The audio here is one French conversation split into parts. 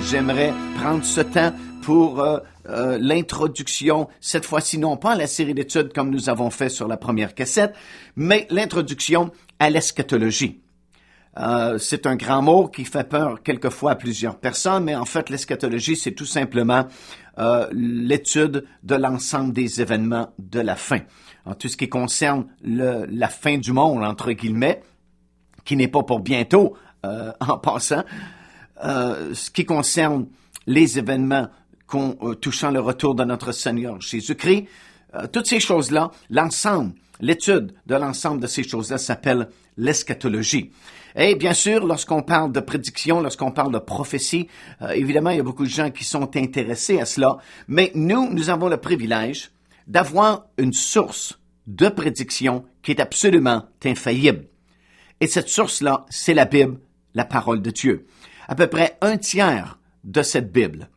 j'aimerais prendre ce temps pour l'introduction, cette fois-ci non pas à la série d'études comme nous avons fait sur la première cassette, mais l'introduction à l'eschatologie. C'est un grand mot qui fait peur quelquefois à plusieurs personnes, mais en fait, l'eschatologie, c'est tout simplement l'étude de l'ensemble des événements de la fin. En tout ce qui concerne la fin du monde, entre guillemets, qui n'est pas pour bientôt, en passant, ce qui concerne les événements touchant le retour de notre Seigneur Jésus-Christ, toutes ces choses-là, l'ensemble, l'étude de l'ensemble de ces choses-là s'appelle l'eschatologie. Et bien sûr, lorsqu'on parle de prédiction, lorsqu'on parle de prophétie, évidemment, il y a beaucoup de gens qui sont intéressés à cela, mais nous avons le privilège d'avoir une source de prédiction qui est absolument infaillible. Et cette source-là, c'est la Bible, la parole de Dieu. À peu près 1/3 de cette Bible,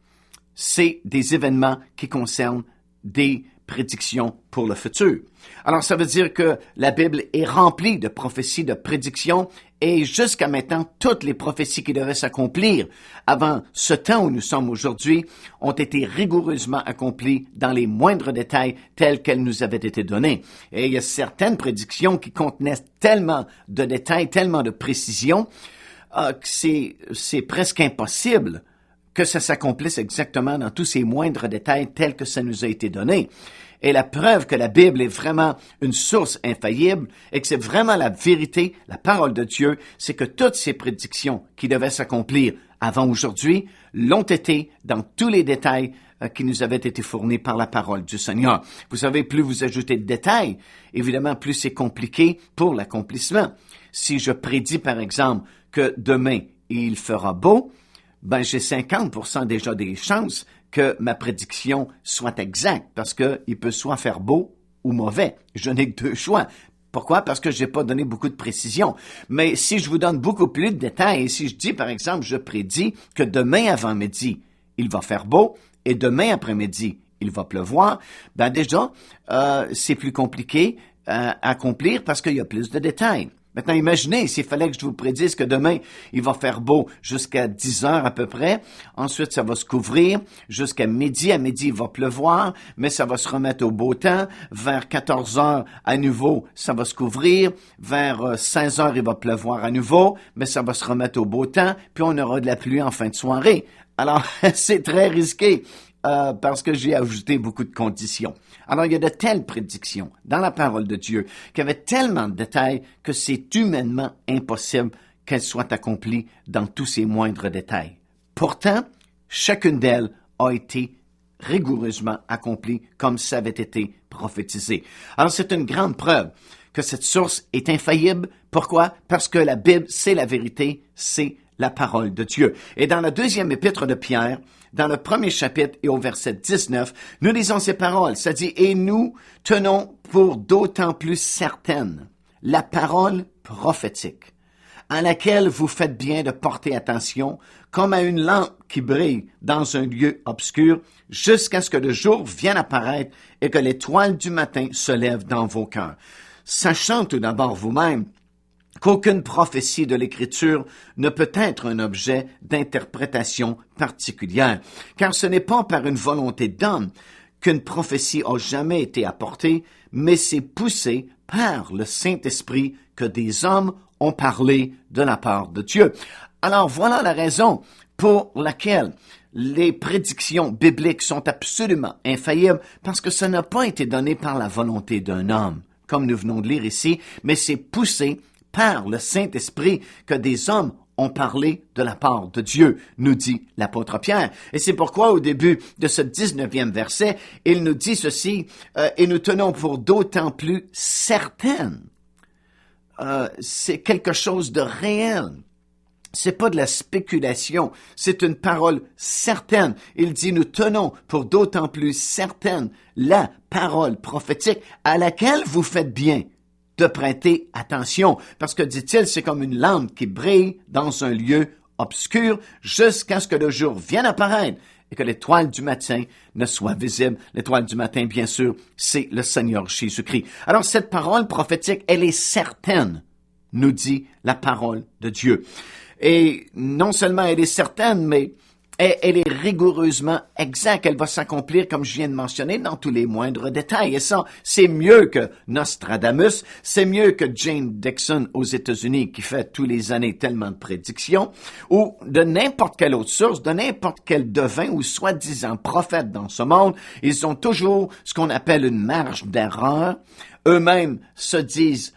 c'est des événements qui concernent des prédictions pour le futur. Alors, ça veut dire que la Bible est remplie de prophéties, de prédictions, et jusqu'à maintenant, toutes les prophéties qui devaient s'accomplir avant ce temps où nous sommes aujourd'hui ont été rigoureusement accomplies dans les moindres détails tels qu'elles nous avaient été données. Et il y a certaines prédictions qui contenaient tellement de détails, tellement de précisions, que c'est presque impossible que ça s'accomplisse exactement dans tous ces moindres détails tels que ça nous a été donné. Et la preuve que la Bible est vraiment une source infaillible et que c'est vraiment la vérité, la parole de Dieu, c'est que toutes ces prédictions qui devaient s'accomplir avant aujourd'hui l'ont été dans tous les détails qui nous avaient été fournis par la parole du Seigneur. Vous savez, plus vous ajoutez de détails, évidemment, plus c'est compliqué pour l'accomplissement. Si je prédis, par exemple, que demain, il fera beau, ben j'ai 50% déjà des chances que ma prédiction soit exacte, parce que il peut soit faire beau ou mauvais. Je n'ai que 2 choix. Pourquoi? Parce que j'ai pas donné beaucoup de précision. Mais si je vous donne beaucoup plus de détails, et si je dis, par exemple, je prédis que demain avant-midi, il va faire beau, et demain après-midi, il va pleuvoir, ben déjà, c'est plus compliqué à accomplir parce qu'il y a plus de détails. Maintenant, imaginez s'il fallait que je vous prédise que demain, il va faire beau jusqu'à 10 heures à peu près. Ensuite, ça va se couvrir jusqu'à midi. À midi, il va pleuvoir, mais ça va se remettre au beau temps. Vers 14 heures, à nouveau, ça va se couvrir. Vers 16 heures, il va pleuvoir à nouveau, mais ça va se remettre au beau temps. Puis on aura de la pluie en fin de soirée. Alors, c'est très risqué. Parce que j'ai ajouté beaucoup de conditions. Alors, il y a de telles prédictions dans la parole de Dieu qui avaient tellement de détails que c'est humainement impossible qu'elles soient accomplies dans tous ces moindres détails. Pourtant, chacune d'elles a été rigoureusement accomplie comme ça avait été prophétisé. Alors, c'est une grande preuve que cette source est infaillible. Pourquoi? Parce que la Bible, c'est la vérité, c'est la parole de Dieu. Et dans la 2e épître de Pierre, dans le 1er chapitre et au verset 19, nous lisons ces paroles. Ça dit, « Et nous tenons pour d'autant plus certaine la parole prophétique, à laquelle vous faites bien de porter attention, comme à une lampe qui brille dans un lieu obscur, jusqu'à ce que le jour vienne apparaître et que l'étoile du matin se lève dans vos cœurs. Sachant tout d'abord vous-même qu'aucune prophétie de l'Écriture ne peut être un objet d'interprétation particulière, car ce n'est pas par une volonté d'homme qu'une prophétie a jamais été apportée, mais c'est poussé par le Saint-Esprit que des hommes ont parlé de la part de Dieu. Alors voilà la raison pour laquelle les prédictions bibliques sont absolument infaillibles, parce que ça n'a pas été donné par la volonté d'un homme, comme nous venons de lire ici, mais c'est poussé par le Saint-Esprit que des hommes ont parlé de la part de Dieu, nous dit l'apôtre Pierre. Et c'est pourquoi au début de ce 19e verset, il nous dit ceci, et nous tenons pour d'autant plus certaines. C'est quelque chose de réel. C'est pas de la spéculation, c'est une parole certaine. Il dit, nous tenons pour d'autant plus certaine la parole prophétique à laquelle vous faites bien de prêter attention. Parce que, dit-il, c'est comme une lampe qui brille dans un lieu obscur jusqu'à ce que le jour vienne apparaître et que l'étoile du matin ne soit visible. L'étoile du matin, bien sûr, c'est le Seigneur Jésus-Christ. Alors, cette parole prophétique, elle est certaine, nous dit la parole de Dieu. Et non seulement elle est certaine, mais elle est rigoureusement exacte. Elle va s'accomplir, comme je viens de mentionner, dans tous les moindres détails. Et ça, c'est mieux que Nostradamus, c'est mieux que Jane Dixon aux États-Unis, qui fait tous les années tellement de prédictions, ou de n'importe quelle autre source, de n'importe quel devin ou soi-disant prophète dans ce monde. Ils ont toujours ce qu'on appelle une marge d'erreur. Eux-mêmes se disent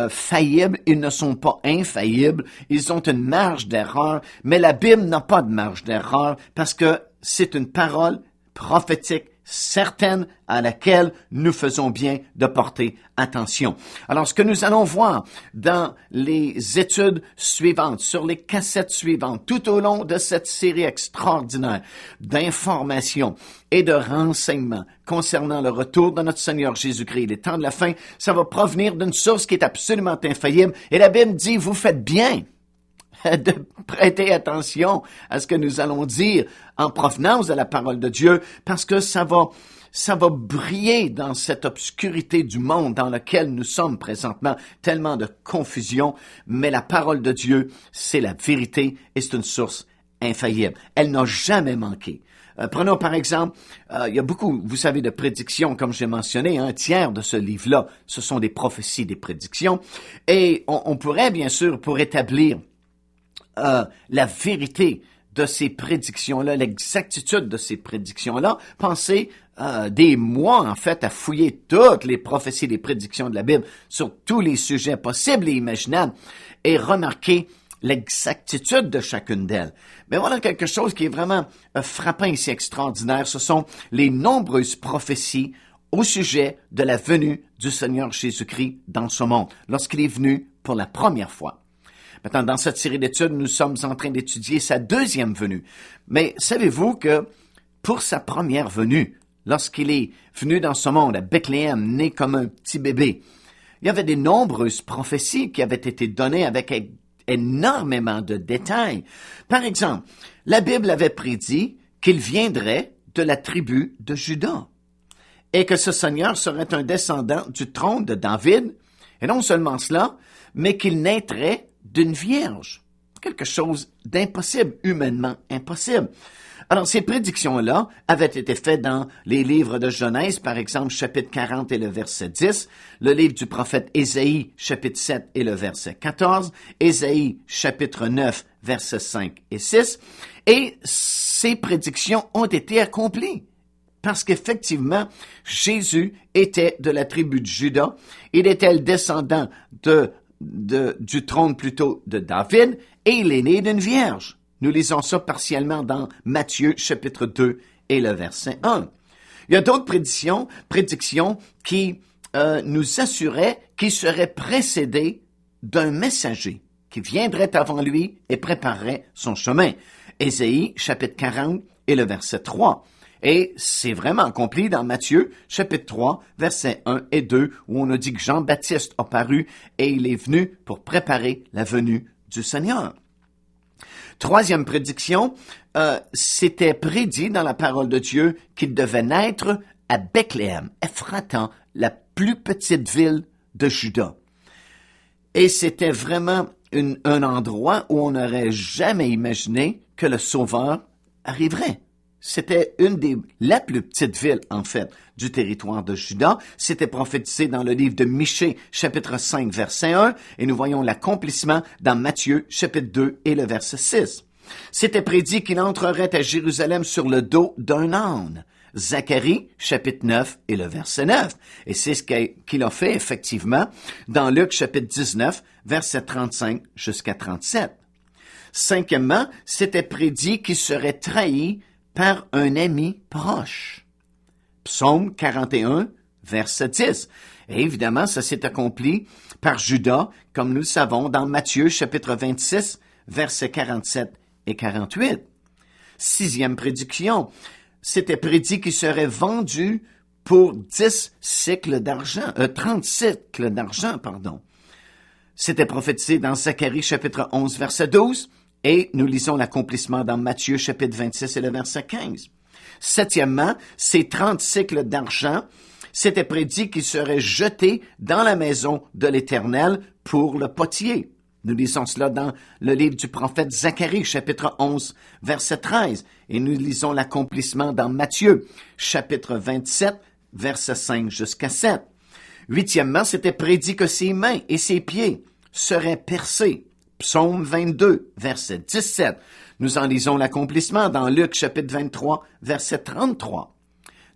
faillibles, ils ne sont pas infaillibles, ils ont une marge d'erreur, mais la Bible n'a pas de marge d'erreur parce que c'est une parole prophétique certaine à laquelle nous faisons bien de porter attention. Alors, ce que nous allons voir dans les études suivantes, sur les cassettes suivantes, tout au long de cette série extraordinaire d'informations et de renseignements concernant le retour de notre Seigneur Jésus-Christ, les temps de la fin, ça va provenir d'une source qui est absolument infaillible. Et la Bible dit, vous faites bien de prêter attention à ce que nous allons dire en provenance de la parole de Dieu, parce que ça va briller dans cette obscurité du monde dans lequel nous sommes présentement, tellement de confusion, mais la parole de Dieu, c'est la vérité et c'est une source infaillible. Elle n'a jamais manqué. Prenons par exemple, il y a beaucoup, vous savez, de prédictions, comme j'ai mentionné, un tiers de ce livre-là, ce sont des prophéties, des prédictions, et on pourrait bien sûr, pour établir la vérité de ces prédictions-là, l'exactitude de ces prédictions-là, penser des mois, en fait, à fouiller toutes les prophéties, les prédictions de la Bible sur tous les sujets possibles et imaginables et remarquer l'exactitude de chacune d'elles. Mais voilà quelque chose qui est vraiment frappant ici, extraordinaire. Ce sont les nombreuses prophéties au sujet de la venue du Seigneur Jésus-Christ dans ce monde, lorsqu'il est venu pour la première fois. Maintenant, dans cette série d'études, nous sommes en train d'étudier sa deuxième venue. Mais savez-vous que pour sa première venue, lorsqu'il est venu dans ce monde à Bethléem, né comme un petit bébé, il y avait de nombreuses prophéties qui avaient été données avec énormément de détails. Par exemple, la Bible avait prédit qu'il viendrait de la tribu de Juda et que ce Seigneur serait un descendant du trône de David, et non seulement cela, mais qu'il naîtrait d'une vierge. Quelque chose d'impossible, humainement impossible. Alors, ces prédictions-là avaient été faites dans les livres de Genèse, par exemple, chapitre 40 et le verset 10, le livre du prophète Ésaïe, chapitre 7 et le verset 14, Ésaïe, chapitre 9, versets 5 et 6, et ces prédictions ont été accomplies. Parce qu'effectivement, Jésus était de la tribu de Juda, il était le descendant du trône plutôt de David, et il est né d'une vierge. Nous lisons ça partiellement dans Matthieu, chapitre 2 et le verset 1. Il y a d'autres prédictions qui nous assuraient qu'il serait précédé d'un messager qui viendrait avant lui et préparerait son chemin. Ésaïe, chapitre 40 et le verset 3. Et c'est vraiment accompli dans Matthieu, chapitre 3, versets 1 et 2, où on a dit que Jean-Baptiste a paru et il est venu pour préparer la venue du Seigneur. Troisième prédiction, c'était prédit dans la parole de Dieu qu'il devait naître à Bethléem, Ephrata, la plus petite ville de Juda. Et c'était vraiment un endroit où on n'aurait jamais imaginé que le Sauveur arriverait. C'était la plus petite ville, en fait, du territoire de Juda. C'était prophétisé dans le livre de Michée, chapitre 5, verset 1, et nous voyons l'accomplissement dans Matthieu, chapitre 2 et le verset 6. C'était prédit qu'il entrerait à Jérusalem sur le dos d'un âne. Zacharie, chapitre 9 et le verset 9. Et c'est ce qu'il a fait, effectivement, dans Luc, chapitre 19, verset 35 jusqu'à 37. Cinquièmement, c'était prédit qu'il serait trahi par un ami proche. Psaume 41, verset 10. Et évidemment, ça s'est accompli par Judas, comme nous le savons, dans Matthieu, chapitre 26, versets 47 et 48. Sixième prédiction, c'était prédit qu'il serait vendu pour 30 cycles d'argent, C'était prophétisé dans Zacharie, chapitre 11, verset 12, et nous lisons l'accomplissement dans Matthieu, chapitre 26 et le verset 15. Septièmement, ces 30 cycles d'argent, c'était prédit qu'ils seraient jetés dans la maison de l'Éternel pour le potier. Nous lisons cela dans le livre du prophète Zacharie, chapitre 11, verset 13. Et nous lisons l'accomplissement dans Matthieu, chapitre 27, verset 5 jusqu'à 7. Huitièmement, c'était prédit que ses mains et ses pieds seraient percés. Psaume 22, verset 17. Nous en lisons l'accomplissement dans Luc, chapitre 23, verset 33.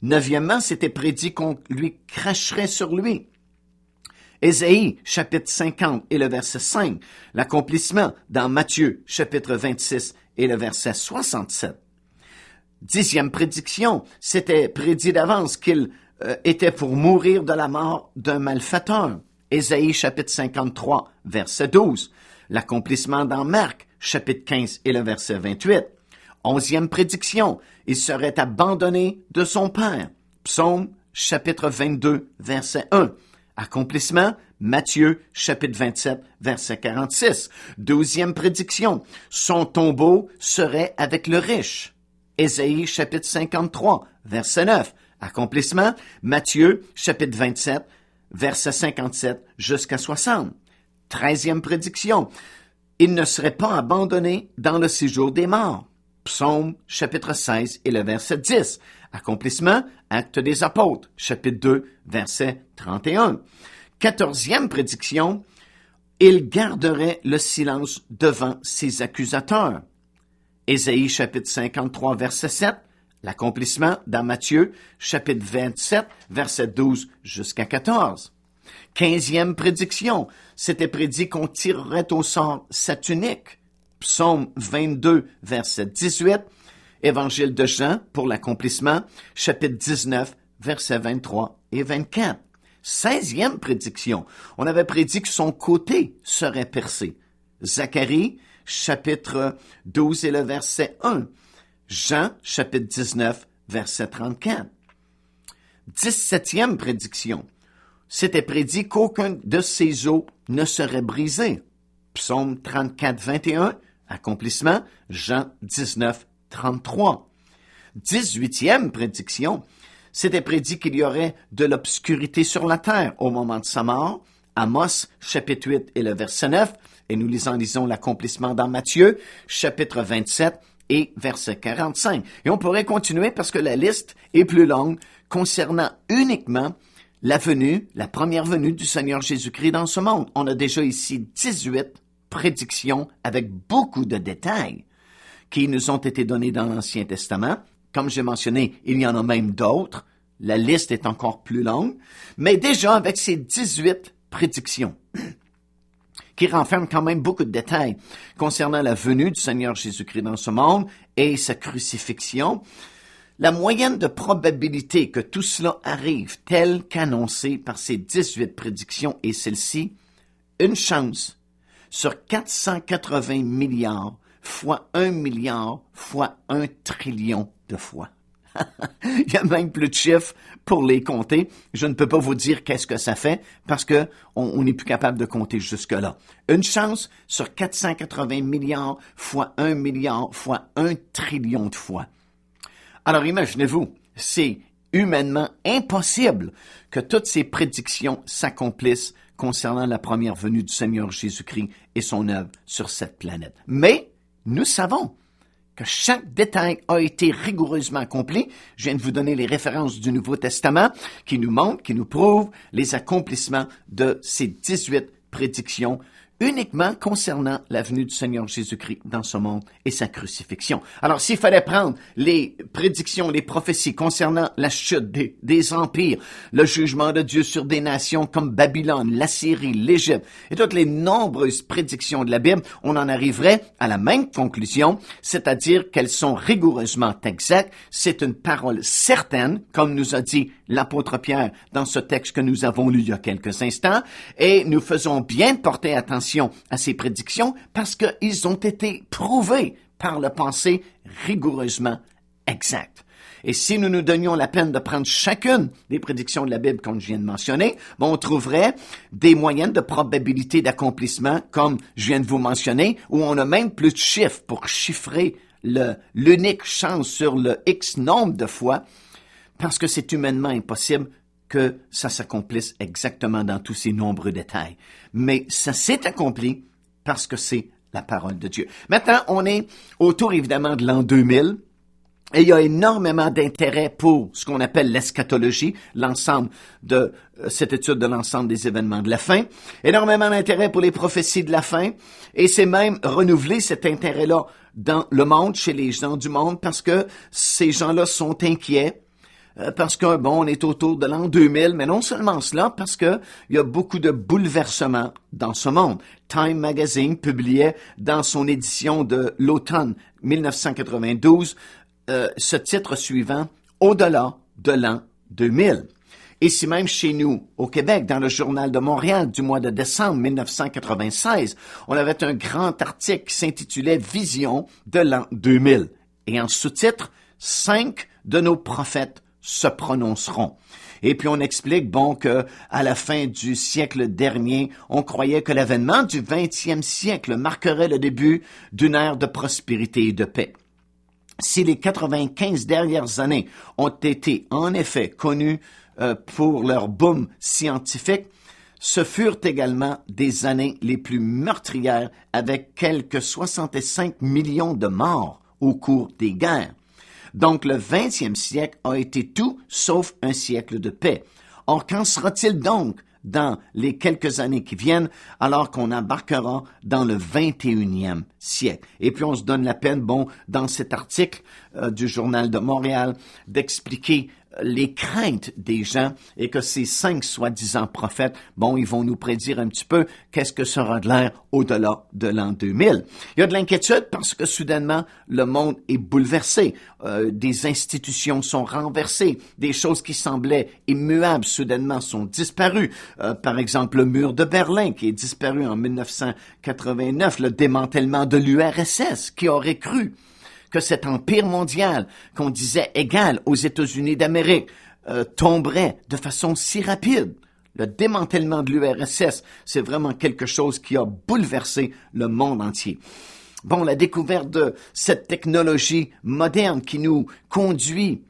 Neuvièmement, c'était prédit qu'on lui cracherait sur lui. Ésaïe, chapitre 50 et le verset 5, l'accomplissement dans Matthieu, chapitre 26 et le verset 67. Dixième prédiction, c'était prédit d'avance qu'il était pour mourir de la mort d'un malfaiteur. Ésaïe, chapitre 53, verset 12. L'accomplissement dans Marc, chapitre 15 et le verset 28. Onzième prédiction, il serait abandonné de son père. Psaume, chapitre 22, verset 1. Accomplissement, Matthieu, chapitre 27, verset 46. Douzième prédiction, son tombeau serait avec le riche. Ésaïe, chapitre 53, verset 9. Accomplissement, Matthieu, chapitre 27, verset 57 jusqu'à 60. Treizième prédiction, il ne serait pas abandonné dans le séjour des morts. Psaume, chapitre 16 et le verset 10. Accomplissement, Actes des apôtres, chapitre 2, verset 31. Quatorzième prédiction, il garderait le silence devant ses accusateurs. Ésaïe, chapitre 53, verset 7. L'accomplissement dans Matthieu, chapitre 27, verset 12 jusqu'à 14. Quinzième prédiction, c'était prédit qu'on tirerait au sort sa tunique. Psaume 22, verset 18. Évangile de Jean, pour l'accomplissement, chapitre 19, versets 23 et 24. 16e prédiction, on avait prédit que son côté serait percé. Zacharie, chapitre 12 et le verset 1. Jean, chapitre 19, verset 34. 17e prédiction, c'était prédit qu'aucun de ses os ne serait brisé. Psaume 34, 21. Accomplissement, Jean 19, 33. 18e prédiction, c'était prédit qu'il y aurait de l'obscurité sur la terre au moment de sa mort. Amos, chapitre 8 et le verset 9, et nous lisons l'accomplissement dans Matthieu, chapitre 27 et verset 45. Et on pourrait continuer parce que la liste est plus longue concernant uniquement la première venue du Seigneur Jésus-Christ dans ce monde. On a déjà ici 18 prédictions avec beaucoup de détails qui nous ont été donnés dans l'Ancien Testament. Comme j'ai mentionné, il y en a même d'autres. La liste est encore plus longue. Mais déjà, avec ces 18 prédictions, qui renferment quand même beaucoup de détails concernant la venue du Seigneur Jésus-Christ dans ce monde et sa crucifixion, la moyenne de probabilité que tout cela arrive tel qu'annoncé par ces 18 prédictions est celle-ci, une chance sur 480 milliards fois 1 milliard fois 1 trillion de fois. Il y a même plus de chiffres pour les compter. Je ne peux pas vous dire qu'est-ce que ça fait parce que on n'est plus capable de compter jusque-là. Une chance sur 480 milliards fois 1 milliard fois 1 trillion de fois. Alors imaginez-vous, c'est humainement impossible que toutes ces prédictions s'accomplissent concernant la première venue du Seigneur Jésus-Christ et son œuvre sur cette planète. Mais nous savons que chaque détail a été rigoureusement accompli. Je viens de vous donner les références du Nouveau Testament qui nous montrent, qui nous prouvent les accomplissements de ces 18 prédictions uniquement concernant la venue du Seigneur Jésus-Christ dans ce monde et sa crucifixion. Alors, s'il fallait prendre les prédictions, les prophéties concernant la chute des empires, le jugement de Dieu sur des nations comme Babylone, l'Assyrie, l'Égypte et toutes les nombreuses prédictions de la Bible, on en arriverait à la même conclusion, c'est-à-dire qu'elles sont rigoureusement exactes. C'est une parole certaine, comme nous a dit l'apôtre Pierre dans ce texte que nous avons lu il y a quelques instants, et nous faisons bien porter attention à ces prédictions parce qu'ils ont été prouvés par le passé rigoureusement exact. Et si nous nous donnions la peine de prendre chacune des prédictions de la Bible comme je viens de mentionner, on trouverait des moyennes de probabilité d'accomplissement comme je viens de vous mentionner, où on a même plus de chiffres pour chiffrer l'unique chance sur le X nombre de fois, parce que c'est humainement impossible que ça s'accomplisse exactement dans tous ces nombreux détails. Mais ça s'est accompli parce que c'est la parole de Dieu. Maintenant, on est autour évidemment de l'an 2000. Et il y a énormément d'intérêt pour ce qu'on appelle l'eschatologie, l'ensemble de cette étude de l'ensemble des événements de la fin. Énormément d'intérêt pour les prophéties de la fin. Et c'est même renouvelé cet intérêt-là dans le monde, chez les gens du monde, parce que ces gens-là sont inquiets. Parce que, bon, on est autour de l'an 2000, mais non seulement cela, parce que il y a beaucoup de bouleversements dans ce monde. Time Magazine publiait dans son édition de l'automne 1992 ce titre suivant, Au-delà de l'an 2000. Et si même chez nous, au Québec, dans le Journal de Montréal du mois de décembre 1996, on avait un grand article qui s'intitulait Vision de l'an 2000. Et en sous-titre, 5 de nos prophètes se prononceront. Et puis on explique, bon, que à la fin du siècle dernier, on croyait que l'avènement du 20e siècle marquerait le début d'une ère de prospérité et de paix. Si les 95 dernières années ont été en effet connues pour leur boom scientifique, ce furent également des années les plus meurtrières avec quelques 65 millions de morts au cours des guerres. Donc le 20e siècle a été tout sauf un siècle de paix. Or, qu'en sera-t-il donc dans les quelques années qui viennent, alors qu'on embarquera dans le 21e siècle? Et puis on se donne la peine, bon, dans cet article du Journal de Montréal, d'expliquer les craintes des gens et que ces 5 soi-disant prophètes, bon, ils vont nous prédire un petit peu qu'est-ce que sera de l'air au-delà de l'an 2000. Il y a de l'inquiétude parce que soudainement, le monde est bouleversé. Des institutions sont renversées. Des choses qui semblaient immuables soudainement sont disparues. Par exemple, le mur de Berlin qui est disparu en 1989, le démantèlement de l'URSS, qui aurait cru que cet empire mondial, qu'on disait égal aux États-Unis d'Amérique, tomberait de façon si rapide. Le démantèlement de l'URSS, c'est vraiment quelque chose qui a bouleversé le monde entier. Bon, la découverte de cette technologie moderne qui nous conduit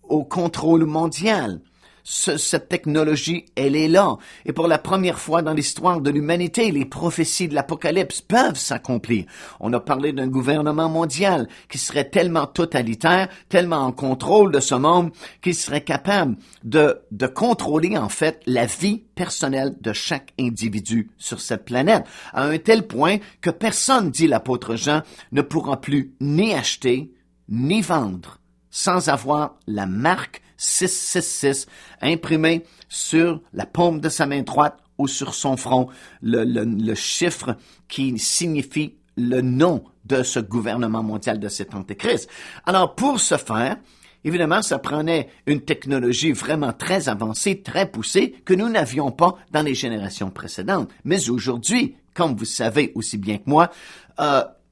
au contrôle mondial, cette technologie, elle est là. Et pour la première fois dans l'histoire de l'humanité, les prophéties de l'Apocalypse peuvent s'accomplir. On a parlé d'un gouvernement mondial qui serait tellement totalitaire, tellement en contrôle de ce monde, qu'il serait capable de contrôler, en fait, la vie personnelle de chaque individu sur cette planète, à un tel point que personne, dit l'apôtre Jean, ne pourra plus ni acheter, ni vendre, sans avoir la marque 666 imprimée sur la paume de sa main droite ou sur son front, le chiffre qui signifie le nom de ce gouvernement mondial de cet antéchrist. Alors, pour ce faire, évidemment, ça prenait une technologie vraiment très avancée, très poussée, que nous n'avions pas dans les générations précédentes. Mais aujourd'hui, comme vous savez aussi bien que moi,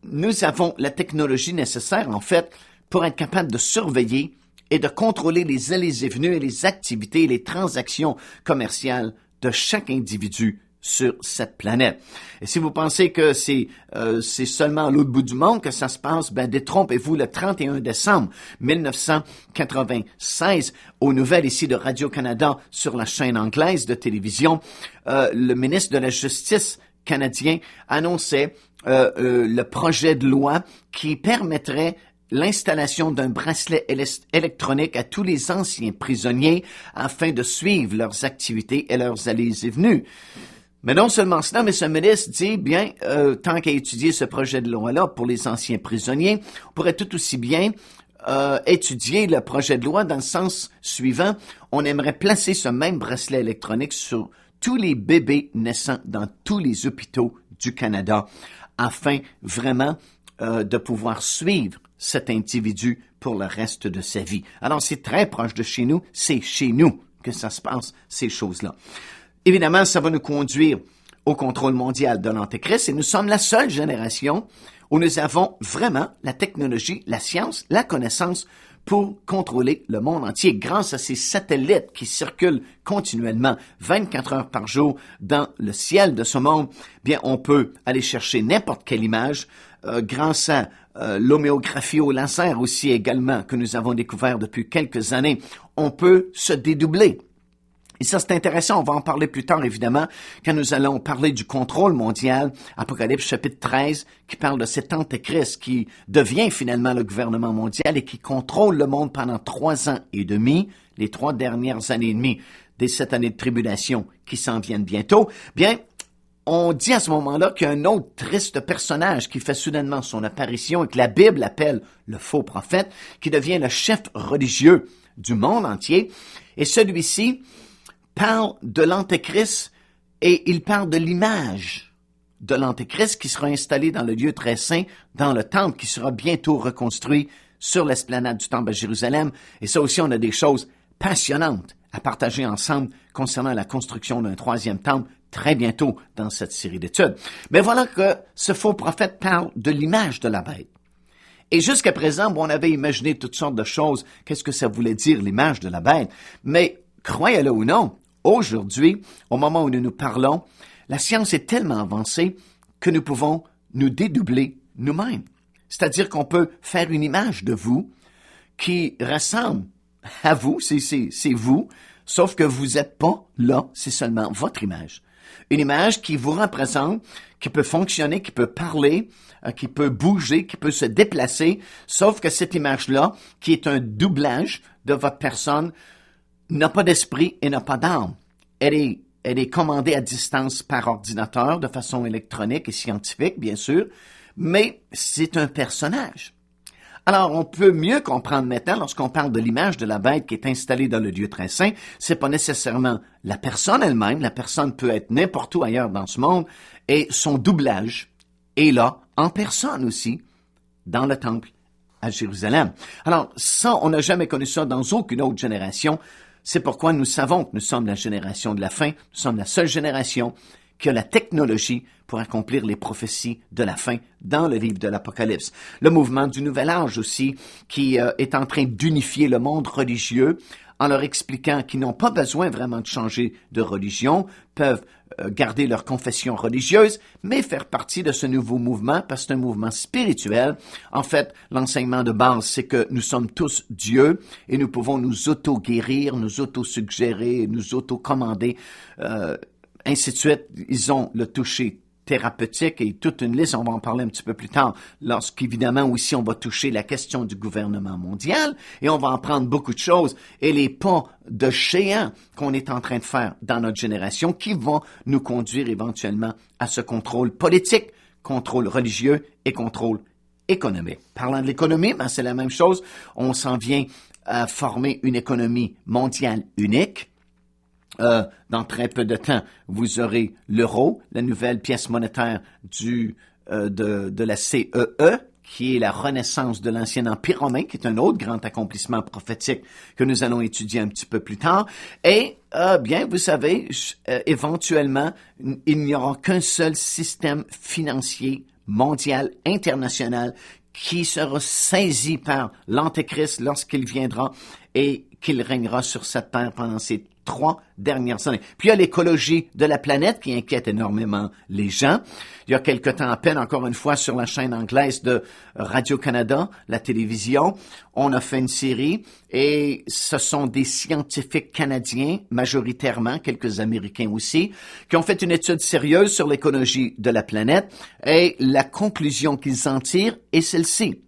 nous avons la technologie nécessaire, en fait, pour être capable de surveiller et de contrôler les allées et venues et les activités et les transactions commerciales de chaque individu sur cette planète. Et si vous pensez que c'est seulement à l'autre bout du monde que ça se passe, ben détrompez-vous. Le 31 décembre 1996, aux nouvelles ici de Radio-Canada sur la chaîne anglaise de télévision, le ministre de la Justice canadien annonçait le projet de loi qui permettrait l'installation d'un bracelet électronique à tous les anciens prisonniers afin de suivre leurs activités et leurs allées et venues. Mais non seulement cela, mais ce ministre dit, bien, tant qu'à étudier ce projet de loi-là pour les anciens prisonniers, on pourrait tout aussi bien étudier le projet de loi dans le sens suivant. On aimerait placer ce même bracelet électronique sur tous les bébés naissants dans tous les hôpitaux du Canada afin vraiment de pouvoir suivre cet individu pour le reste de sa vie. Alors, c'est très proche de chez nous, c'est chez nous que ça se passe, ces choses-là. Évidemment, ça va nous conduire au contrôle mondial de l'Antéchrist et nous sommes la seule génération où nous avons vraiment la technologie, la science, la connaissance pour contrôler le monde entier grâce à ces satellites qui circulent continuellement 24 heures par jour dans le ciel de ce monde. Bien, on peut aller chercher n'importe quelle image grâce à l'homéographie au laser aussi également que nous avons découvert depuis quelques années. On peut se dédoubler. Et ça, c'est intéressant. On va en parler plus tard, évidemment, quand nous allons parler du contrôle mondial. Apocalypse chapitre 13, qui parle de cet antéchrist qui devient finalement le gouvernement mondial et qui contrôle le monde pendant 3 ans et demi, les 3 dernières années et demie des 7 années de tribulation qui s'en viennent bientôt. Bien, on dit à ce moment-là qu'il y a un autre triste personnage qui fait soudainement son apparition et que la Bible appelle le faux prophète, qui devient le chef religieux du monde entier. Et celui-ci parle de l'Antéchrist et il parle de l'image de l'Antéchrist qui sera installé dans le lieu très saint, dans le temple qui sera bientôt reconstruit sur l'esplanade du temple à Jérusalem. Et ça aussi, on a des choses passionnantes à partager ensemble concernant la construction d'un 3e temple très bientôt dans cette série d'études. Mais voilà que ce faux prophète parle de l'image de la bête. Et jusqu'à présent, on avait imaginé toutes sortes de choses. Qu'est-ce que ça voulait dire, l'image de la bête? Mais croyez-le ou non, aujourd'hui, au moment où nous nous parlons, la science est tellement avancée que nous pouvons nous dédoubler nous-mêmes. C'est-à-dire qu'on peut faire une image de vous qui ressemble à vous, c'est vous, sauf que vous n'êtes pas là, c'est seulement votre image. Une image qui vous représente, qui peut fonctionner, qui peut parler, qui peut bouger, qui peut se déplacer, sauf que cette image-là, qui est un doublage de votre personne, n'a pas d'esprit et n'a pas d'âme. Elle est commandée à distance par ordinateur, de façon électronique et scientifique, bien sûr, mais c'est un personnage. Alors, on peut mieux comprendre maintenant, lorsqu'on parle de l'image de la bête qui est installée dans le lieu très saint, c'est pas nécessairement la personne elle-même, la personne peut être n'importe où ailleurs dans ce monde, et son doublage est là, en personne aussi, dans le temple à Jérusalem. Alors, ça, on n'a jamais connu ça dans aucune autre génération. C'est pourquoi nous savons que nous sommes la génération de la fin, nous sommes la seule génération qui a la technologie pour accomplir les prophéties de la fin dans le livre de l'Apocalypse. Le mouvement du Nouvel Âge aussi, qui est en train d'unifier le monde religieux en leur expliquant qu'ils n'ont pas besoin vraiment de changer de religion, peuvent garder leur confession religieuse, mais faire partie de ce nouveau mouvement, parce que c'est un mouvement spirituel. En fait, l'enseignement de base, c'est que nous sommes tous Dieu et nous pouvons nous auto-guérir, nous auto-suggérer, nous auto-commander, ainsi de suite. Ils ont le toucher thérapeutique et toute une liste, on va en parler un petit peu plus tard, lorsqu'évidemment aussi on va toucher la question du gouvernement mondial et on va en prendre beaucoup de choses et les pas de géant qu'on est en train de faire dans notre génération qui vont nous conduire éventuellement à ce contrôle politique, contrôle religieux et contrôle économique. Parlant de l'économie, ben c'est la même chose, on s'en vient à former une économie mondiale unique. Dans très peu de temps, vous aurez l'euro, la nouvelle pièce monétaire de la CEE, qui est la renaissance de l'ancien empire romain, qui est un autre grand accomplissement prophétique que nous allons étudier un petit peu plus tard. Et, bien, vous savez, éventuellement, il n'y aura qu'un seul système financier mondial, international, qui sera saisi par l'Antéchrist lorsqu'il viendra et qu'il régnera sur cette terre pendant ces 3 dernières années. Puis il y a l'écologie de la planète qui inquiète énormément les gens. Il y a quelque temps à peine, encore une fois, sur la chaîne anglaise de Radio-Canada, la télévision, on a fait une série et ce sont des scientifiques canadiens, majoritairement, quelques Américains aussi, qui ont fait une étude sérieuse sur l'écologie de la planète et la conclusion qu'ils en tirent est celle-ci.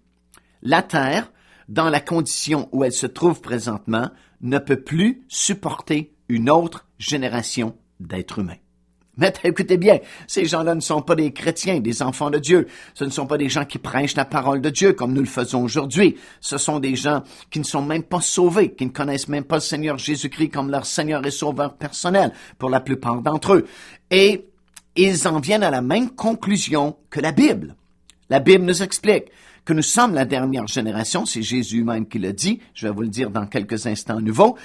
La Terre, dans la condition où elle se trouve présentement, ne peut plus supporter une autre génération d'êtres humains. Mais écoutez bien, ces gens-là ne sont pas des chrétiens, des enfants de Dieu. Ce ne sont pas des gens qui prêchent la parole de Dieu comme nous le faisons aujourd'hui. Ce sont des gens qui ne sont même pas sauvés, qui ne connaissent même pas le Seigneur Jésus-Christ comme leur Seigneur et Sauveur personnel pour la plupart d'entre eux. Et ils en viennent à la même conclusion que la Bible. La Bible nous explique que nous sommes la dernière génération, c'est Jésus même qui le dit, je vais vous le dire dans quelques instants à nouveau,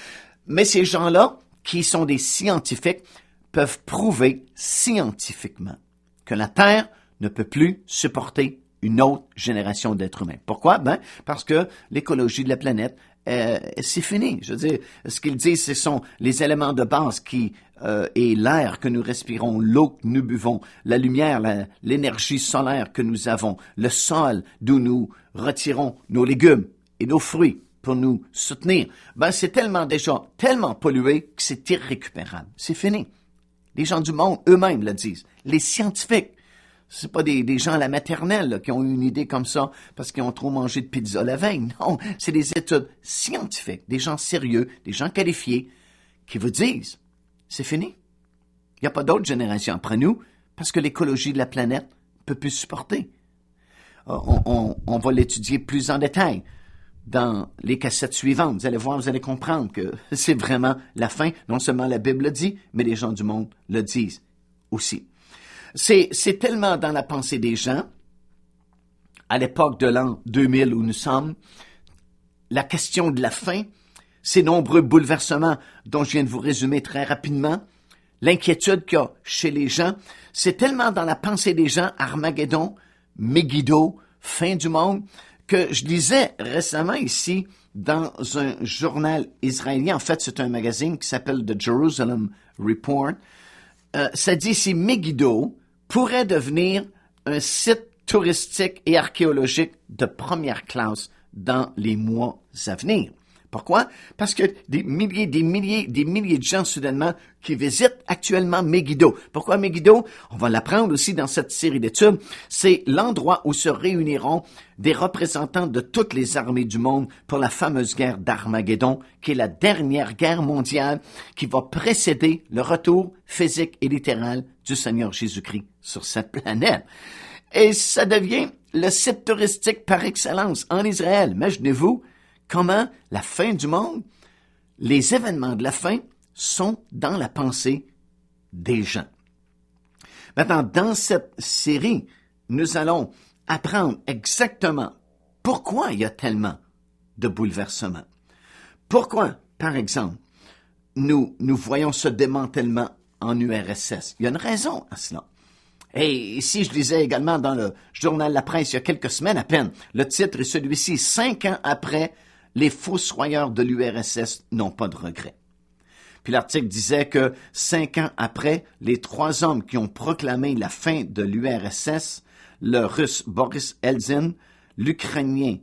mais ces gens-là, qui sont des scientifiques, peuvent prouver scientifiquement que la Terre ne peut plus supporter une autre génération d'êtres humains. Pourquoi? Ben, parce que l'écologie de la planète, c'est fini. Je veux dire, ce qu'ils disent, ce sont les éléments de base qui et l'air que nous respirons, l'eau que nous buvons, la lumière, l'énergie solaire que nous avons, le sol d'où nous retirons nos légumes et nos fruits pour nous soutenir, c'est tellement pollué que c'est irrécupérable. C'est fini. Les gens du monde eux-mêmes le disent. Les scientifiques. C'est pas des gens à la maternelle là, qui ont eu une idée comme ça parce qu'ils ont trop mangé de pizza la veille. Non, c'est des études scientifiques, des gens sérieux, des gens qualifiés qui vous disent, c'est fini. Il n'y a pas d'autre génération après nous parce que l'écologie de la planète ne peut plus supporter. On va l'étudier plus en détail dans les cassettes suivantes. Vous allez voir, vous allez comprendre que c'est vraiment la fin. Non seulement la Bible le dit, mais les gens du monde le disent aussi. C'est tellement dans la pensée des gens, à l'époque de l'an 2000 où nous sommes, la question de la fin, ces nombreux bouleversements dont je viens de vous résumer très rapidement, l'inquiétude qu'il y a chez les gens, c'est tellement dans la pensée des gens, Armageddon, Megiddo, fin du monde, que je lisais récemment ici dans un journal israélien. En fait, c'est un magazine qui s'appelle The Jerusalem Report. Ça dit si Megiddo pourrait devenir un site touristique et archéologique de première classe dans les mois à venir. Pourquoi? Parce que des milliers de gens soudainement qui visitent actuellement Megiddo. Pourquoi Megiddo? On va l'apprendre aussi dans cette série d'études. C'est l'endroit où se réuniront des représentants de toutes les armées du monde pour la fameuse guerre d'Armageddon, qui est la dernière guerre mondiale qui va précéder le retour physique et littéral du Seigneur Jésus-Christ sur cette planète. Et ça devient le site touristique par excellence en Israël. Imaginez-vous comment la fin du monde, les événements de la fin sont dans la pensée des gens. Maintenant, dans cette série, nous allons apprendre exactement pourquoi il y a tellement de bouleversements. Pourquoi, par exemple, nous voyons ce démantèlement en URSS. Il y a une raison à cela. Et ici, je lisais également dans le journal La Presse il y a quelques semaines à peine, le titre est celui-ci, 5 ans après, les fossoyeurs de l'URSS n'ont pas de regrets. Puis l'article disait que 5 ans après, les 3 hommes qui ont proclamé la fin de l'URSS, le Russe Boris Eltsine, l'Ukrainien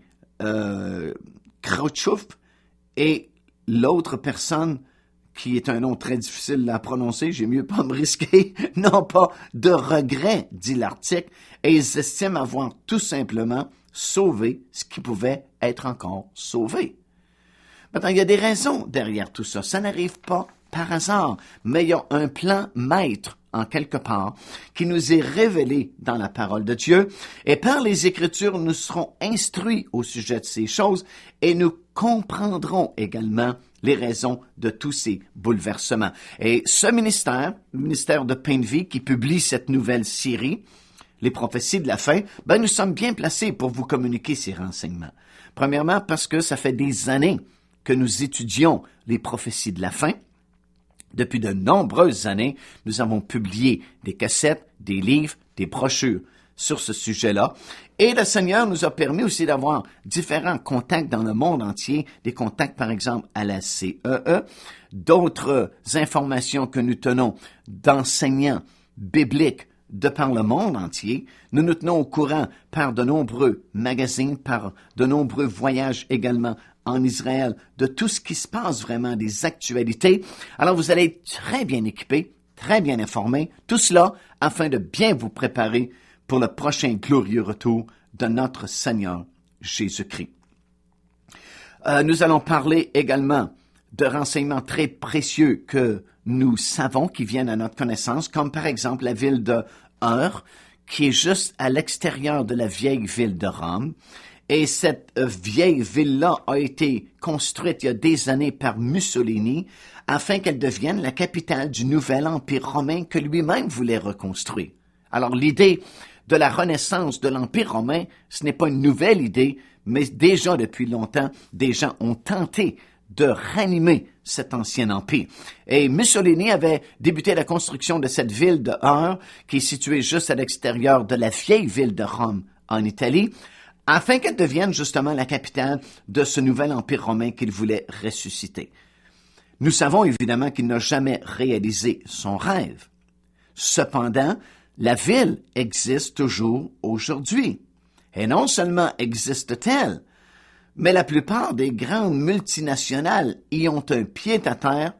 Khrouchtchev et l'autre personne qui est un nom très difficile à prononcer, j'ai mieux pas me risquer, n'ont pas de regrets, dit l'article, et ils estiment avoir tout simplement sauvé ce qui pouvait être encore sauvé. Maintenant, il y a des raisons derrière tout ça. Ça n'arrive pas par hasard, mais il y a un plan maître, en quelque part, qui nous est révélé dans la parole de Dieu, et par les Écritures, nous serons instruits au sujet de ces choses, et nous comprendrons également les raisons de tous ces bouleversements. Et ce ministère, le ministère de Pain de Vie, qui publie cette nouvelle série, les prophéties de la fin, nous sommes bien placés pour vous communiquer ces renseignements. Premièrement, parce que ça fait des années que nous étudions les prophéties de la fin. Depuis de nombreuses années, nous avons publié des cassettes, des livres, des brochures sur ce sujet-là. Et le Seigneur nous a permis aussi d'avoir différents contacts dans le monde entier, des contacts par exemple à la CEE, d'autres informations que nous tenons d'enseignants bibliques de par le monde entier. Nous nous tenons au courant par de nombreux magazines, par de nombreux voyages également en Israël, de tout ce qui se passe vraiment, des actualités. Alors vous allez être très bien équipés, très bien informés, tout cela afin de bien vous préparer pour le prochain glorieux retour de notre Seigneur Jésus-Christ. Nous allons parler également de renseignements très précieux que nous savons qui viennent à notre connaissance, comme par exemple la ville de Ur, qui est juste à l'extérieur de la vieille ville de Rome. Et cette vieille ville-là a été construite il y a des années par Mussolini afin qu'elle devienne la capitale du nouvel empire romain que lui-même voulait reconstruire. Alors l'idée de la renaissance de l'empire romain, ce n'est pas une nouvelle idée, mais déjà depuis longtemps, des gens ont tenté de ranimer cet ancien empire. Et Mussolini avait débuté la construction de cette ville de Ur, qui est située juste à l'extérieur de la vieille ville de Rome en Italie, afin qu'elle devienne justement la capitale de ce nouvel empire romain qu'il voulait ressusciter. Nous savons évidemment qu'il n'a jamais réalisé son rêve. Cependant, la ville existe toujours aujourd'hui. Et non seulement existe-t-elle, Mais la plupart des grandes multinationales y ont un pied-à-terre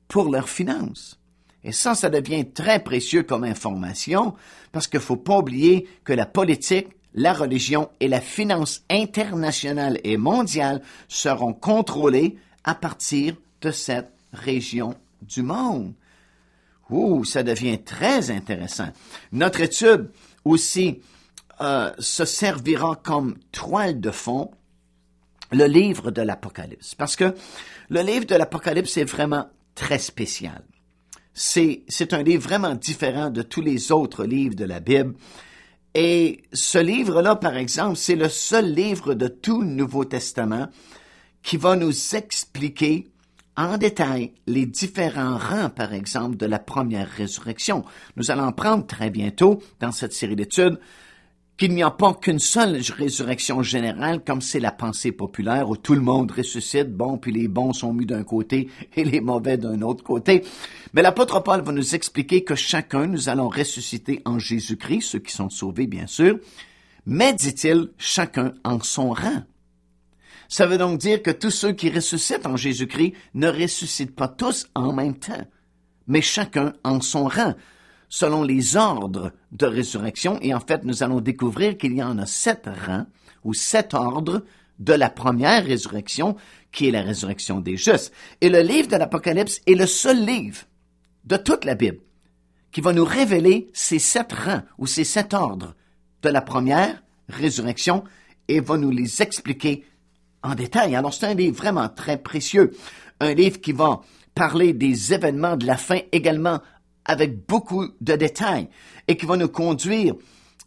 pour leurs finances. Et ça devient très précieux comme information parce qu'il ne faut pas oublier que la politique, la religion et la finance internationale et mondiale seront contrôlées à partir de cette région du monde. Ouh, ça devient très intéressant. Notre étude aussi se servira comme toile de fond le livre de l'Apocalypse, parce que le livre de l'Apocalypse est vraiment très spécial. C'est un livre vraiment différent de tous les autres livres de la Bible. Et ce livre-là, par exemple, c'est le seul livre de tout le Nouveau Testament qui va nous expliquer en détail les différents rangs, par exemple, de la première résurrection. Nous allons apprendre très bientôt, dans cette série d'études, qu'il n'y a pas qu'une seule résurrection générale, comme c'est la pensée populaire, où tout le monde ressuscite, bon, puis les bons sont mis d'un côté et les mauvais d'un autre côté. Mais l'apôtre Paul va nous expliquer que chacun, nous allons ressusciter en Jésus-Christ, ceux qui sont sauvés, bien sûr, mais, dit-il, chacun en son rang. Ça veut donc dire que tous ceux qui ressuscitent en Jésus-Christ ne ressuscitent pas tous en même temps, mais chacun en son rang, selon les ordres de résurrection. Et en fait, nous allons découvrir qu'il y en a 7 rangs ou 7 ordres de la première résurrection, qui est la résurrection des justes. Et le livre de l'Apocalypse est le seul livre de toute la Bible qui va nous révéler ces 7 rangs ou ces 7 ordres de la première résurrection et va nous les expliquer en détail. Alors, c'est un livre vraiment très précieux, un livre qui va parler des événements de la fin également avec beaucoup de détails et qui va nous conduire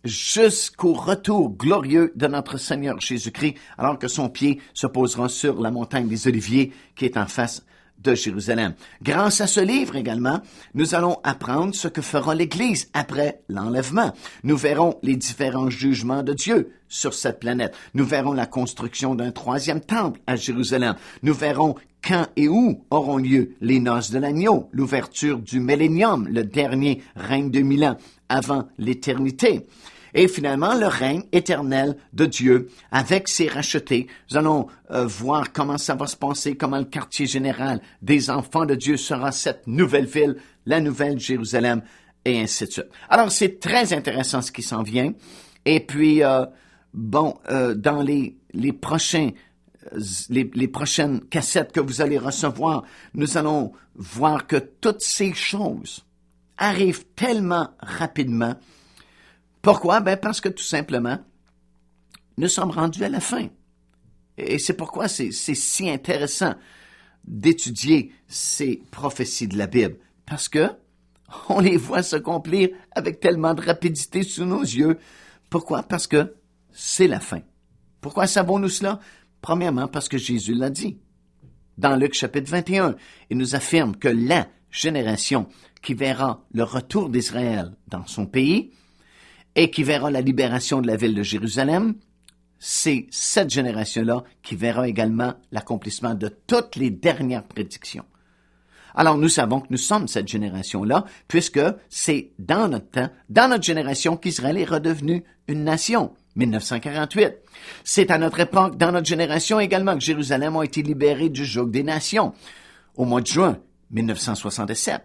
jusqu'au retour glorieux de notre Seigneur Jésus-Christ, alors que son pied se posera sur la montagne des Oliviers qui est en face de Jérusalem. Grâce à ce livre également, nous allons apprendre ce que fera l'Église après l'enlèvement. Nous verrons les différents jugements de Dieu sur cette planète. Nous verrons la construction d'un 3e temple à Jérusalem. Nous verrons quand et où auront lieu les noces de l'agneau, l'ouverture du millénium, le dernier règne de 1000 ans avant l'éternité. Et finalement, le règne éternel de Dieu avec ses rachetés. Nous allons voir comment ça va se passer, comment le quartier général des enfants de Dieu sera cette nouvelle ville, la nouvelle Jérusalem, et ainsi de suite. Alors, c'est très intéressant ce qui s'en vient. Et puis, dans les prochaines cassettes que vous allez recevoir, nous allons voir que toutes ces choses arrivent tellement rapidement. Pourquoi? Parce que tout simplement, nous sommes rendus à la fin. Et c'est pourquoi c'est si intéressant d'étudier ces prophéties de la Bible. Parce que on les voit s'accomplir avec tellement de rapidité sous nos yeux. Pourquoi? Parce que c'est la fin. Pourquoi savons-nous cela? Premièrement, parce que Jésus l'a dit. Dans Luc chapitre 21, il nous affirme que la génération qui verra le retour d'Israël dans son pays et qui verra la libération de la ville de Jérusalem, c'est cette génération-là qui verra également l'accomplissement de toutes les dernières prédictions. Alors, nous savons que nous sommes cette génération-là, puisque c'est dans notre temps, dans notre génération, qu'Israël est redevenu une nation. 1948. C'est à notre époque, dans notre génération également, que Jérusalem a été libérée du joug des nations. Au mois de juin 1967,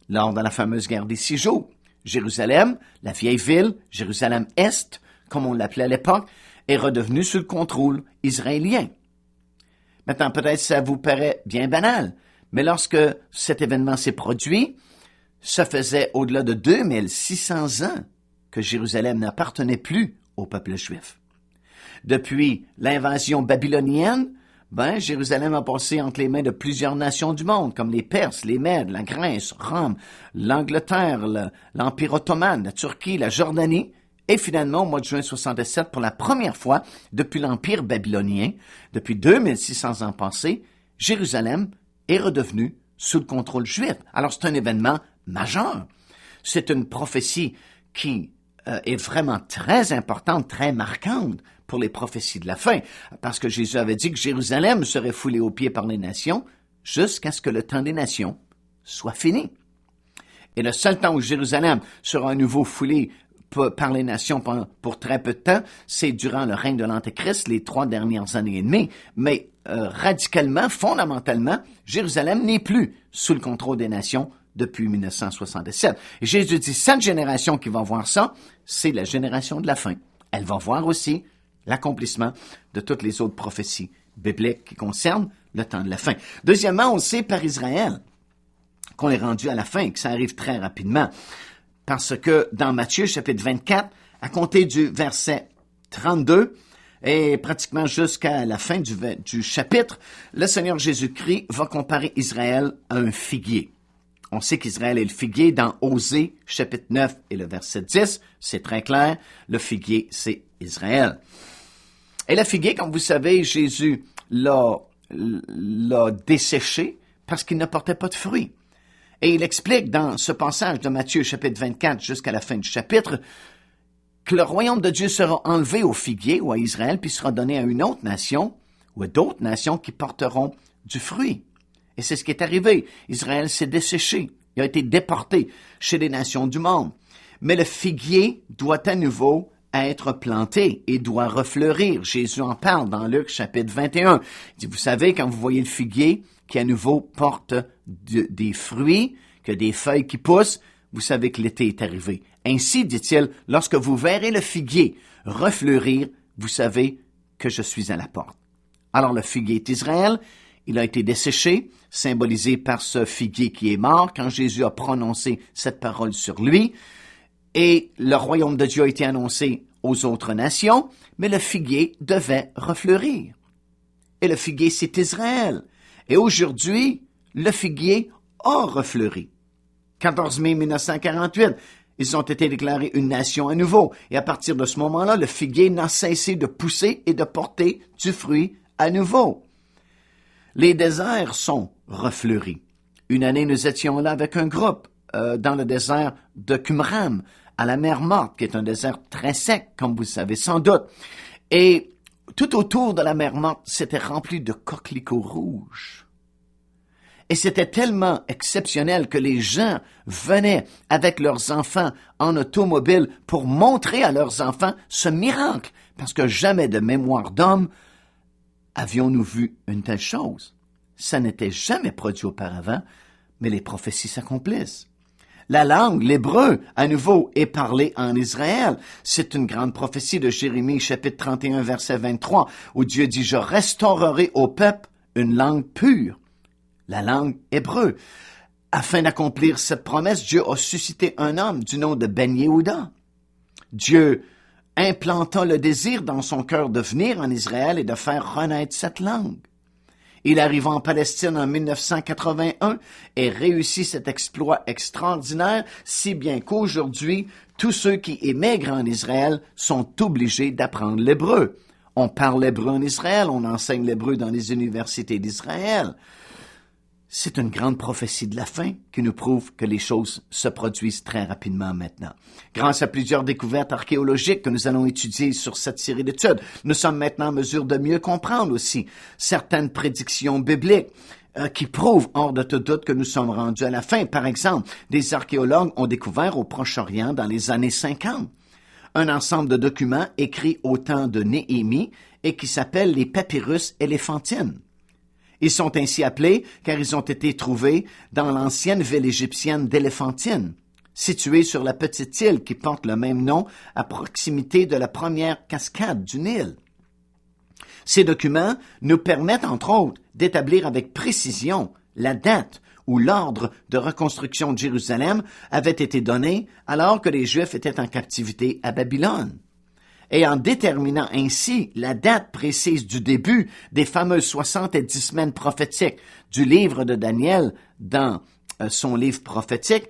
lors de la fameuse guerre des 6 jours, Jérusalem, la vieille ville, Jérusalem-Est, comme on l'appelait à l'époque, est redevenue sous le contrôle israélien. Maintenant, peut-être ça vous paraît bien banal, mais lorsque cet événement s'est produit, ça faisait au-delà de 2600 ans que Jérusalem n'appartenait plus au peuple juif. Depuis l'invasion babylonienne, Jérusalem a passé entre les mains de plusieurs nations du monde, comme les Perses, les Mèdes, la Grèce, Rome, l'Angleterre, l'Empire ottoman, la Turquie, la Jordanie, et finalement, au mois de juin 67, pour la première fois depuis l'Empire babylonien, depuis 2600 ans passés, Jérusalem est redevenue sous le contrôle juif. Alors, c'est un événement majeur. C'est une prophétie qui est vraiment très importante, très marquante pour les prophéties de la fin, parce que Jésus avait dit que Jérusalem serait foulée aux pieds par les nations jusqu'à ce que le temps des nations soit fini. Et le seul temps où Jérusalem sera à nouveau foulée par les nations pour très peu de temps. C'est durant le règne de l'Antéchrist, les 3 dernières années et demie. Mais radicalement, fondamentalement, Jérusalem n'est plus sous le contrôle des nations depuis 1977. Et Jésus dit, cette génération qui va voir ça, c'est la génération de la fin. Elle va voir aussi l'accomplissement de toutes les autres prophéties bibliques qui concernent le temps de la fin. Deuxièmement, on sait par Israël qu'on est rendu à la fin et que ça arrive très rapidement. Parce que dans Matthieu, chapitre 24, à compter du verset 32, et pratiquement jusqu'à la fin du chapitre, le Seigneur Jésus-Christ va comparer Israël à un figuier. On sait qu'Israël est le figuier dans Osée, chapitre 9 et le verset 10. C'est très clair, le figuier, c'est Israël. Et le figuier, comme vous savez, Jésus l'a desséché parce qu'il ne portait pas de fruits. Et il explique dans ce passage de Matthieu, chapitre 24, jusqu'à la fin du chapitre, que le royaume de Dieu sera enlevé au figuier ou à Israël, puis sera donné à une autre nation ou à d'autres nations qui porteront du fruit. Et c'est ce qui est arrivé. Israël s'est desséché. Il a été déporté chez les nations du monde. Mais le figuier doit à nouveau être planté et doit refleurir. Jésus en parle dans Luc, chapitre 21. Il dit, vous savez, quand vous voyez le figuier qui à nouveau porte des fruits, que des feuilles qui poussent, vous savez que l'été est arrivé. Ainsi, dit-il, lorsque vous verrez le figuier refleurir, vous savez que je suis à la porte. Alors le figuier est Israël, il a été desséché, symbolisé par ce figuier qui est mort quand Jésus a prononcé cette parole sur lui, et le royaume de Dieu a été annoncé aux autres nations, mais le figuier devait refleurir. Et le figuier, c'est Israël. Et aujourd'hui, le figuier a refleuri. 14 mai 1948, ils ont été déclarés une nation à nouveau. Et à partir de ce moment-là, le figuier n'a cessé de pousser et de porter du fruit à nouveau. Les déserts sont refleuris. Une année, nous étions là avec un groupe dans le désert de Qumran, à la mer Morte, qui est un désert très sec, comme vous le savez sans doute. Et tout autour de la mer Morte, c'était rempli de coquelicots rouges. Et c'était tellement exceptionnel que les gens venaient avec leurs enfants en automobile pour montrer à leurs enfants ce miracle, parce que jamais de mémoire d'homme avions-nous vu une telle chose. Ça n'était jamais produit auparavant, mais les prophéties s'accomplissent. La langue, l'hébreu, à nouveau, est parlée en Israël. C'est une grande prophétie de Jérémie, chapitre 31, verset 23, où Dieu dit « Je restaurerai au peuple une langue pure ». La langue hébreu. Afin d'accomplir cette promesse, Dieu a suscité un homme du nom de Ben Yehuda. Dieu implanta le désir dans son cœur de venir en Israël et de faire renaître cette langue. Il arriva en Palestine en 1981 et réussit cet exploit extraordinaire, si bien qu'aujourd'hui, tous ceux qui émigrent en Israël sont obligés d'apprendre l'hébreu. On parle l'hébreu en Israël, on enseigne l'hébreu dans les universités d'Israël. C'est une grande prophétie de la fin qui nous prouve que les choses se produisent très rapidement maintenant. Grâce à plusieurs découvertes archéologiques que nous allons étudier sur cette série d'études, nous sommes maintenant en mesure de mieux comprendre aussi certaines prédictions bibliques qui prouvent hors de tout doute que nous sommes rendus à la fin. Par exemple, des archéologues ont découvert au Proche-Orient dans les années 50 un ensemble de documents écrits au temps de Néhémie et qui s'appellent les papyrus éléphantines. Ils sont ainsi appelés car ils ont été trouvés dans l'ancienne ville égyptienne d'Éléphantine, située sur la petite île qui porte le même nom à proximité de la première cascade du Nil. Ces documents nous permettent, entre autres, d'établir avec précision la date où l'ordre de reconstruction de Jérusalem avait été donné alors que les Juifs étaient en captivité à Babylone. Et en déterminant ainsi la date précise du début des fameuses 70 semaines prophétiques du livre de Daniel dans son livre prophétique,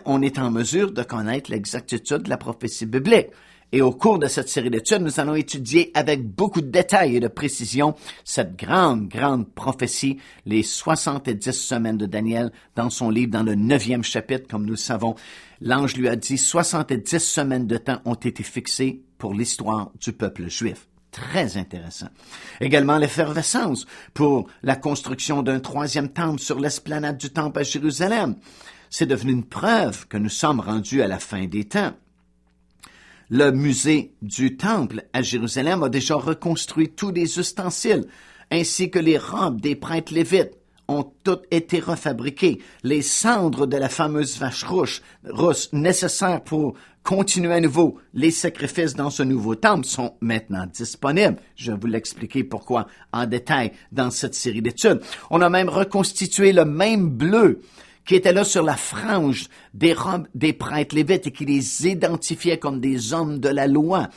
on est en mesure de connaître l'exactitude de la prophétie biblique. Et au cours de cette série d'études, nous allons étudier avec beaucoup de détails et de précision cette grande prophétie, les 70 semaines de Daniel dans son livre, dans le 9e chapitre, comme nous le savons. L'ange lui a dit, 70 semaines de temps ont été fixées pour l'histoire du peuple juif. Très intéressant. Également l'effervescence pour la construction d'un 3e temple sur l'esplanade du temple à Jérusalem. C'est devenu une preuve que nous sommes rendus à la fin des temps. Le musée du Temple à Jérusalem a déjà reconstruit tous les ustensiles, ainsi que les robes des prêtres lévites ont toutes été refabriquées. Les cendres de la fameuse vache rousse nécessaires pour continuer à nouveau les sacrifices dans ce nouveau temple sont maintenant disponibles. Je vais vous l'expliquer pourquoi en détail dans cette série d'études. On a même reconstitué le même bleu qui était là sur la frange des robes des prêtres lévites et qui les identifiait comme des hommes de la loi.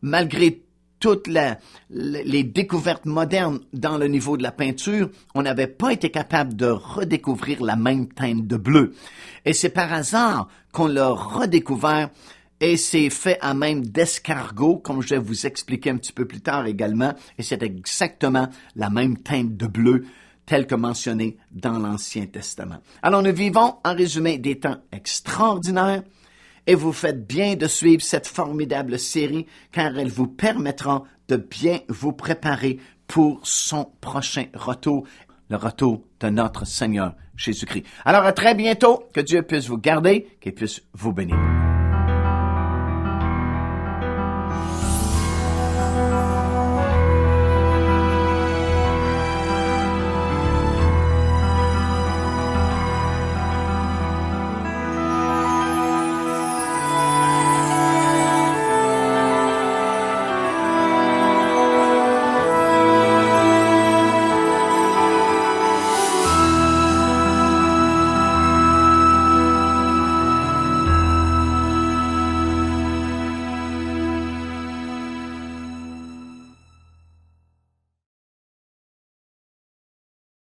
Malgré toutes les découvertes modernes dans le niveau de la peinture, on n'avait pas été capable de redécouvrir la même teinte de bleu. Et c'est par hasard qu'on l'a redécouvert et c'est fait à même d'escargot, comme je vais vous expliquer un petit peu plus tard également, et c'est exactement la même teinte de bleu tel que mentionné dans l'Ancien Testament. Alors nous vivons, en résumé, des temps extraordinaires et vous faites bien de suivre cette formidable série car elle vous permettra de bien vous préparer pour son prochain retour, le retour de notre Seigneur Jésus-Christ. Alors à très bientôt, que Dieu puisse vous garder, qu'il puisse vous bénir.